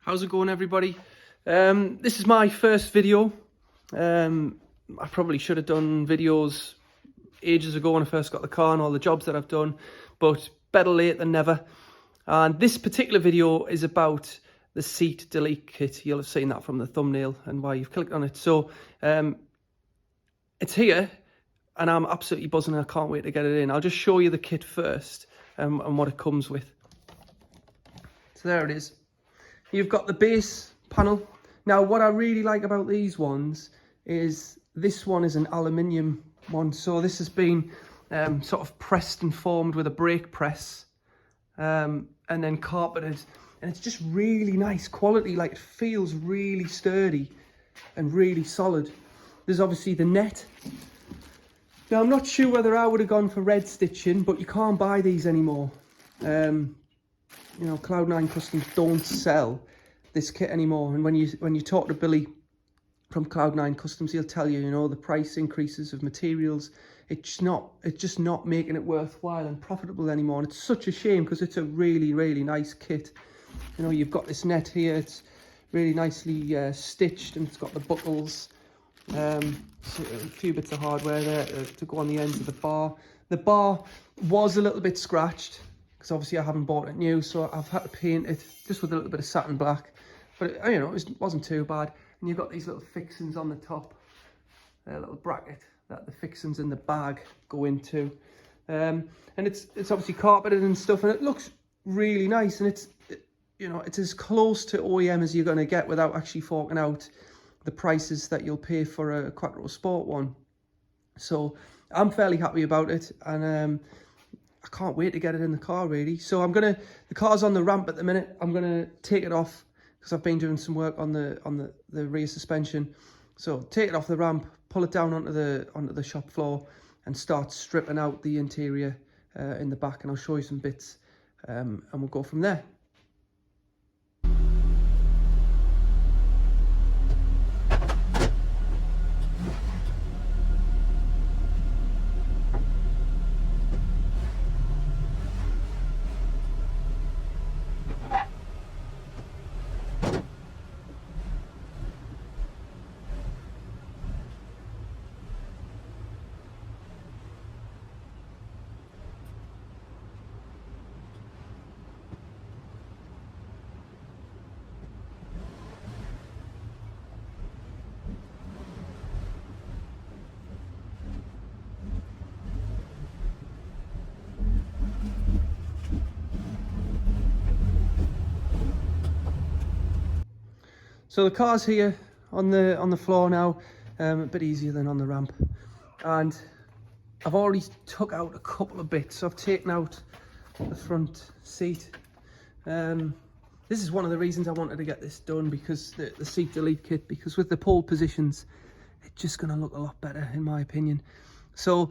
How's it going, everybody? This is my first video. I probably should have done videos ages ago when I first got the car and all the jobs that I've done, but better late than never. And this particular video is about the seat delete kit. You'll have seen that from the thumbnail and why you've clicked on it. So it's here and I'm absolutely buzzing and I can't wait to get it in. I'll just show you the kit first and what it comes with. So there it is. You've got the base panel. Now what I really like about these ones is this one is an aluminium one. So this has been sort of pressed and formed with a brake press and then carpeted. And it's just really nice quality, like it feels really sturdy and really solid. There's obviously the net. Now I'm not sure whether I would have gone for red stitching, but you can't buy these anymore. You know, Cloud9 Customs don't sell this kit anymore. And when you talk to Billy from Cloud9 Customs, he'll tell you, you know, the price increases of materials, it's just not making it worthwhile and profitable anymore. And it's such a shame because it's a really, really nice kit. You know, you've got this net here, it's really nicely stitched and it's got the buckles. So a few bits of hardware there to go on the ends of the bar. The bar was a little bit scratched because obviously I haven't bought it new, so I've had to paint it just with a little bit of satin black. But you know, it wasn't too bad. And you've got these little fixings on the top, a little bracket that the fixings in the bag go into, and it's obviously carpeted and stuff, and it looks really nice. And you know, it's as close to OEM as you're going to get without actually forking out the prices that you'll pay for a Quattro Sport one. So I'm fairly happy about it, and I can't wait to get it in the car really. So the car's on the ramp at the minute. I'm gonna take it off because I've been doing some work on the rear suspension. So take it off the ramp, pull it down onto the shop floor, and start stripping out the interior in the back. And I'll show you some bits, and we'll go from there. So the car's here on the floor now, a bit easier than on the ramp. And I've already took out a couple of bits. So I've taken out the front seat. This is one of the reasons I wanted to get this done, because the seat delete kit, because with the pole positions, it's just going to look a lot better in my opinion. So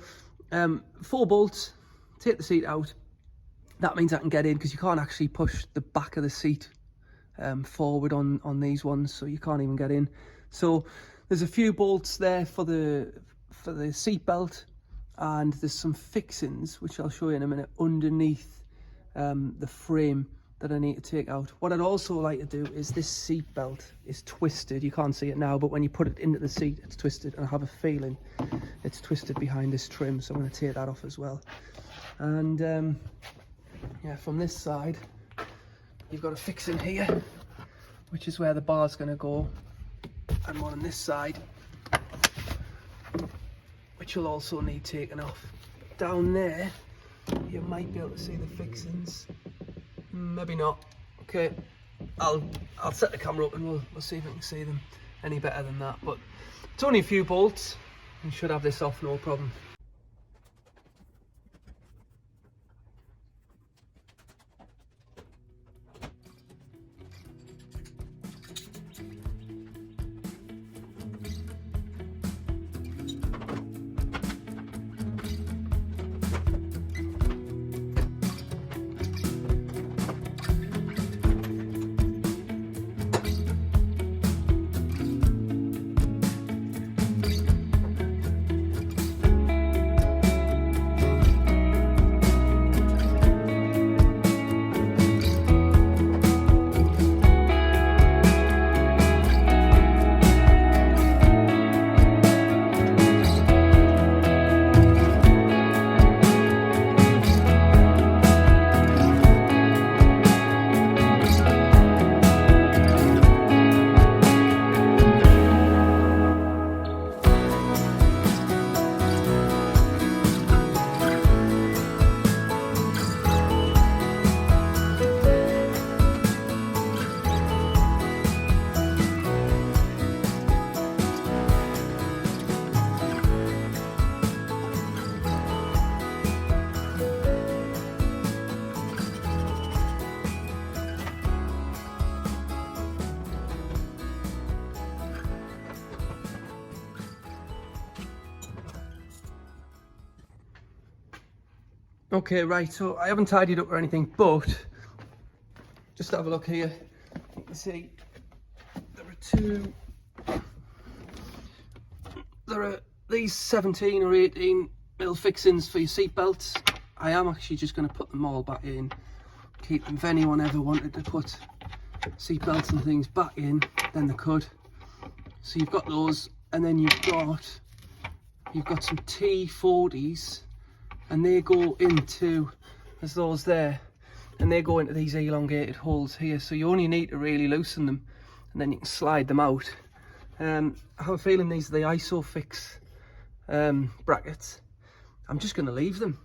4 bolts, take the seat out. That means I can get in, because you can't actually push the back of the seat forward on these ones, so you can't even get in. So there's a few bolts there for the seat belt, and there's some fixings which I'll show you in a minute underneath the frame that I need to take out. What I'd also like to do is, this seat belt is twisted. You can't see it now, but when you put it into the seat, it's twisted, and I have a feeling it's twisted behind this trim, so I'm going to take that off as well. And yeah, from this side you've got a fixing here, which is where the bar's going to go, and one on this side, which will also need taken off. Down there, you might be able to see the fixings. Maybe not. Okay, I'll set the camera up and we'll see if we can see them any better than that. But it's only a few bolts, and should have this off no problem. Okay, right, so I haven't tidied up or anything, but just have a look here. You can see there are these 17 or 18 mil fixings for your seat belts. I am actually just going to put them all back in, keep them. If anyone ever wanted to put seat belts and things back in, then they could. So you've got those, and then you've got some T40s, and they go into, there's those there, and they go into these elongated holes here. So you only need to really loosen them, and then you can slide them out. I have a feeling these are the ISOFIX brackets. I'm just going to leave them.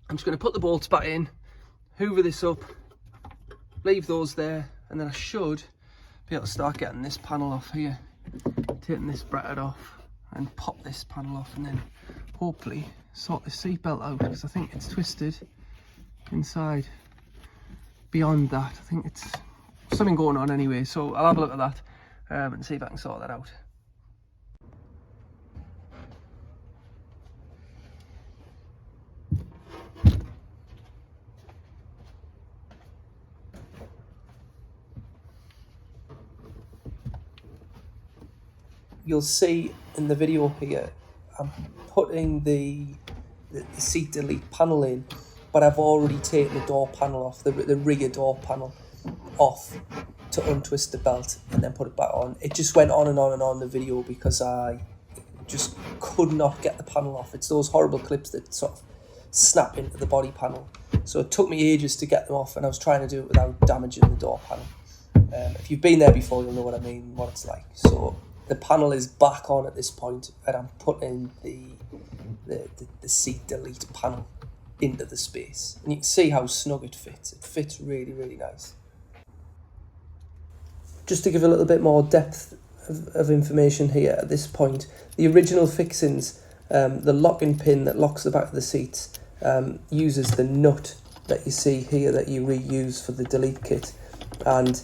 I'm just going to put the bolts back in, hoover this up, leave those there, and then I should be able to start getting this panel off here, taking this bracket off and pop this panel off, and then hopefully sort the seatbelt out, because I think it's twisted inside. Beyond that, I think it's something going on anyway, so I'll have a look at that and see if I can sort that out. You'll see in the video here, I'm putting the seat delete panel in, but I've already taken the door panel off, the rear door panel off, to untwist the belt and then put it back on. It just went on and on and on the video because I just could not get the panel off. It's those horrible clips that sort of snap into the body panel. So it took me ages to get them off, and I was trying to do it without damaging the door panel. If you've been there before, you'll know what I mean, what it's like. So the panel is back on at this point, and I'm putting the seat delete panel into the space. And you can see how snug it fits. It fits really, really nice. Just to give a little bit more depth of information here at this point, the original fixings, the locking pin that locks the back of the seats, uses the nut that you see here that you reuse for the delete kit, and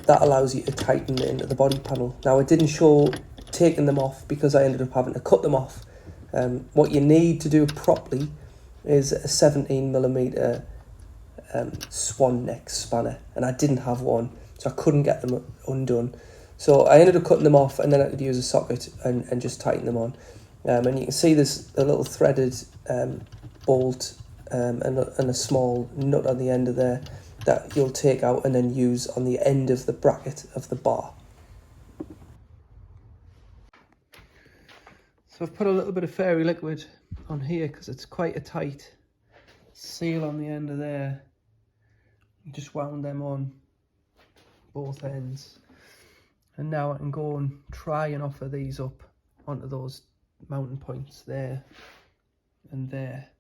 that allows you to tighten it into the body panel. Now, I didn't show taking them off because I ended up having to cut them off. What you need to do properly is a 17mm swan neck spanner, and I didn't have one, so I couldn't get them undone. So I ended up cutting them off, and then I could use a socket and just tighten them on. And you can see there's a little threaded bolt and a small nut on the end of there that you'll take out and then use on the end of the bracket of the bar. So I've put a little bit of fairy liquid on here because it's quite a tight seal on the end of there. Just wound them on both ends, and now I can go and try and offer these up onto those mounting points there and there.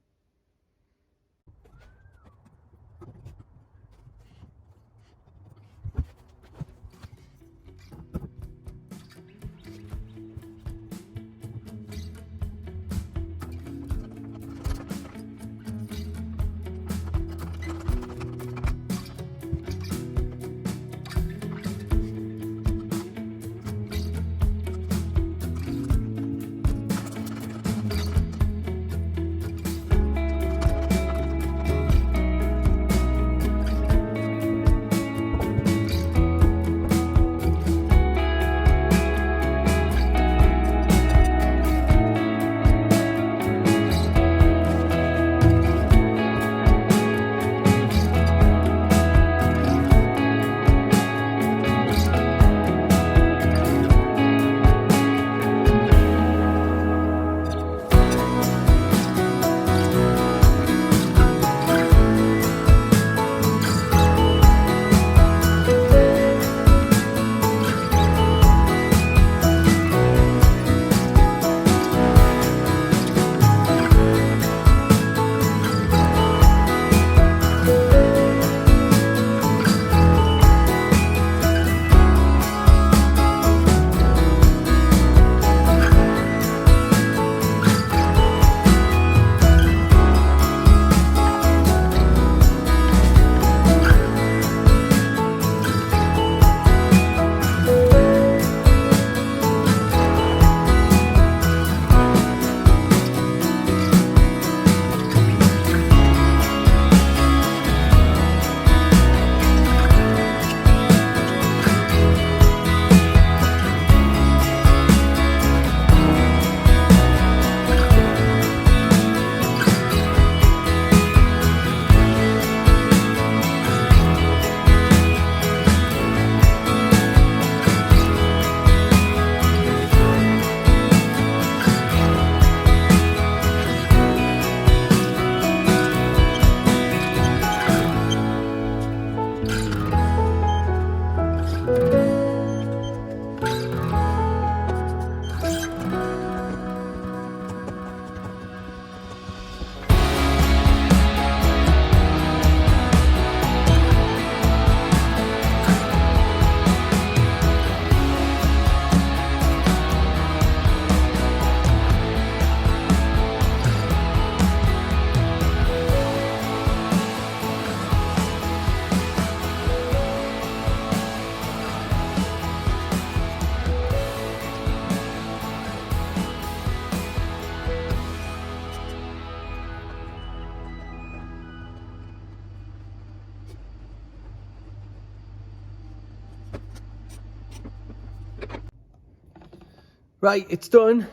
Right, it's done,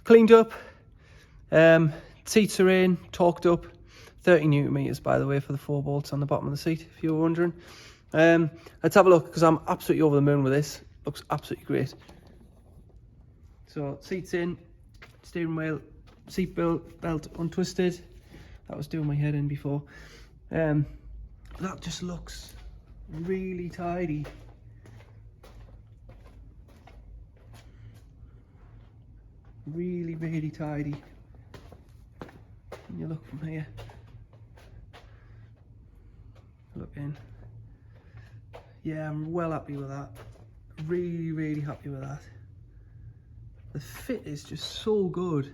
cleaned up, seats are in, torqued up, 30 newton meters by the way for the 4 bolts on the bottom of the seat, if you were wondering. Let's have a look, because I'm absolutely over the moon with this. Looks absolutely great. So seats in, steering wheel, seat belt untwisted. That was doing my head in before. That just looks really tidy. Really, really tidy. When you look from here, look in. Yeah, I'm well happy with that. Really, really happy with that. The fit is just so good.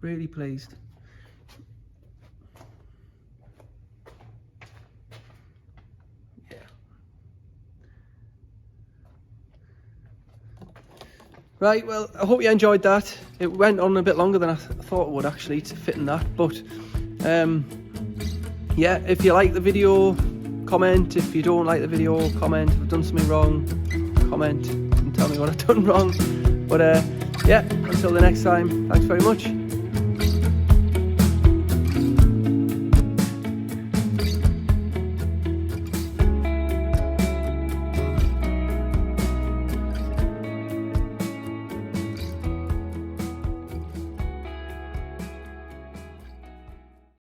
Really pleased. Yeah. Right, well, I hope you enjoyed that. It went on a bit longer than I thought it would actually to fit in that, but yeah, if you like the video, comment. If you don't like the video, comment. If I've done something wrong, comment and tell me what I've done wrong. But yeah, until the next time, thanks very much.